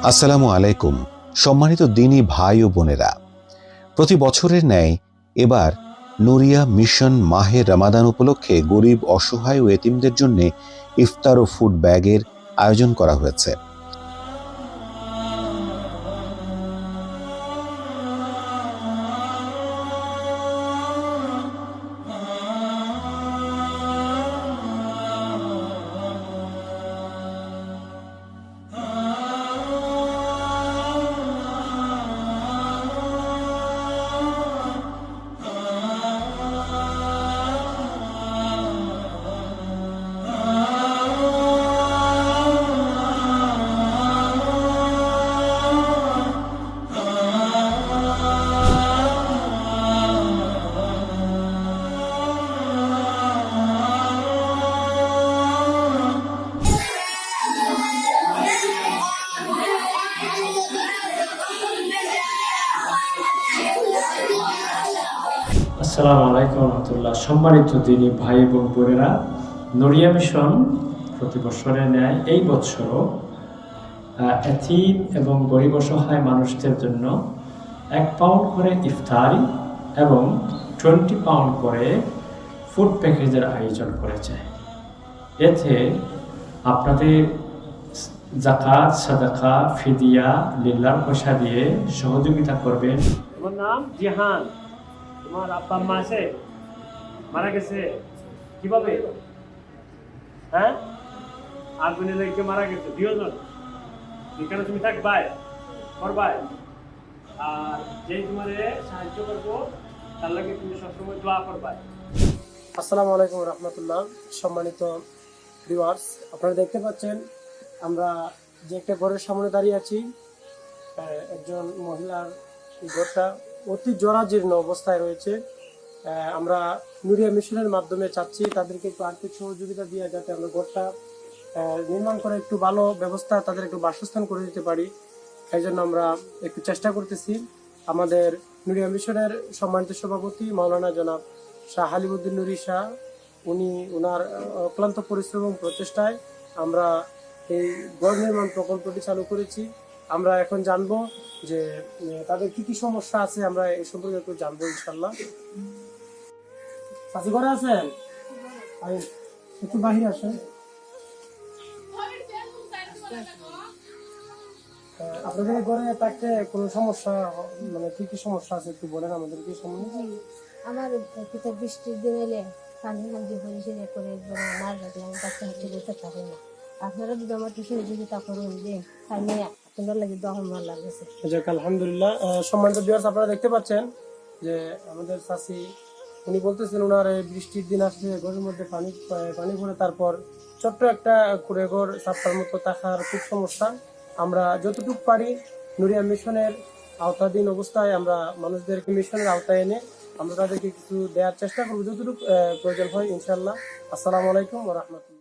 আসসালামু আলাইকুম। সম্মানিত দিনী ভাই ও বোনেরা, প্রতি বছরের ন্যায় এবার নুরিয়া মিশন মাহে রমাদান উপলক্ষে গরিব, অসহায় ও এতিমদের জন্য ইফতার ও ফুড ব্যাগের আয়োজন করা হয়েছে। আসসালামু আলাইকুম রহমতুল্লাহ। সম্মানিত দিনী ভাই এবং বোনেরা, নুরিয়া মিশন প্রতি বছরের ন্যায় এই বছরও এতিম এবং গরিব অসহায় মানুষদের জন্য 1 পাউন্ড করে ইফতারি এবং 20 পাউন্ড করে ফুড প্যাকেজের আয়োজন করেছে। এতে আপনাদের জাকাত, সাদাকা, ফিদিয়া, লিল্লাহর পয়সা দিয়ে সহযোগিতা করবেন। তোমার নাম জিহান, তোমার আব্বা আম্মা আছে, মারা গেছে কিভাবে? হ্যাঁ, আগুনে লেগে মারা গেছে 2 জন। এখানে তুমি থাকবাই, করবাই, আর যেই তোমার সাহায্য করবো তার লাগে তুমি সবসময় দোয়া করবাই। আসসালামু আলাইকুম রহমতুল্লাহ। সম্মানিত ভিউয়ার্স, আপনারা দেখতে পাচ্ছেন আমরা যে একটা ঘরের সামনে দাঁড়িয়ে আছি। একজন মহিলার এই ঘরটা অতি জরাজীর্ণ অবস্থায় রয়েছে। আমরা নুরিয়া মিশনের মাধ্যমে চাচ্ছি তাদেরকে একটু আর্থিক সহযোগিতা দিয়ে যাতে আমরা ঘরটা নির্মাণ করে একটু ভালো ব্যবস্থা, তাদের একটু বাসস্থান করে দিতে পারি। এই জন্য আমরা একটু চেষ্টা করতেছি। আমাদের নুরিয়া মিশনের সম্মানিত সভাপতি মাওলানা জনাব শাহ হালিমুদ্দিন নুরি শাহ, উনি ওনার অক্লান্ত পরিশ্রম এবং প্রচেষ্টায় আমরা এই ঘর নির্মাণ প্রকল্পটি চালু করেছি। আমরা এখন জানবো যে তাদের কি কি সমস্যা আছে, আমরা এই সম্পর্কে একটু জানবো ইনশাল্লাহ। চাচি ঘরে আছেন? একটু বাহিরে আসেন। আপনাদের ঘরে থাকতে কোনো সমস্যা, মানে কি কি সমস্যা আছে একটু বলেন আমাদের কি সমস্যা? আমার তো বৃষ্টির দিন এলে পানির মধ্যে পরিষ্কার করে মার রাখলে আমি কাছে হচ্ছে বলতে পারি না। আপনারা যদি আমার কিছু সহযোগিতা করুন যে খাইলে আপনার লাগে দহন ভালো লাগছে। আলহামদুলিল্লাহ। সম্মানিত ভিউয়ার্স, আপনারা দেখতে পাচ্ছেন যে আমাদের চাচি উনি বলতেছেন ওনার এই বৃষ্টির দিন আসলে ঘরের মধ্যে পানি ভরে তারপর ছোট্ট একটা কুড়ে ঘর সাপ্তার মতো থাকার খুব সমস্যা। আমরা যতটুকু পারি নুরিয়া মিশনের আওতাধীন অবস্থায় আমরা মানুষদেরকে মিশনের আওতায় এনে আমরা তাদেরকে কিছু দেওয়ার চেষ্টা করবো যতটুকু প্রয়োজন হয় ইনশাল্লাহ। আসসালামু আলাইকুম ওয়া রাহমাতুল্লাহ।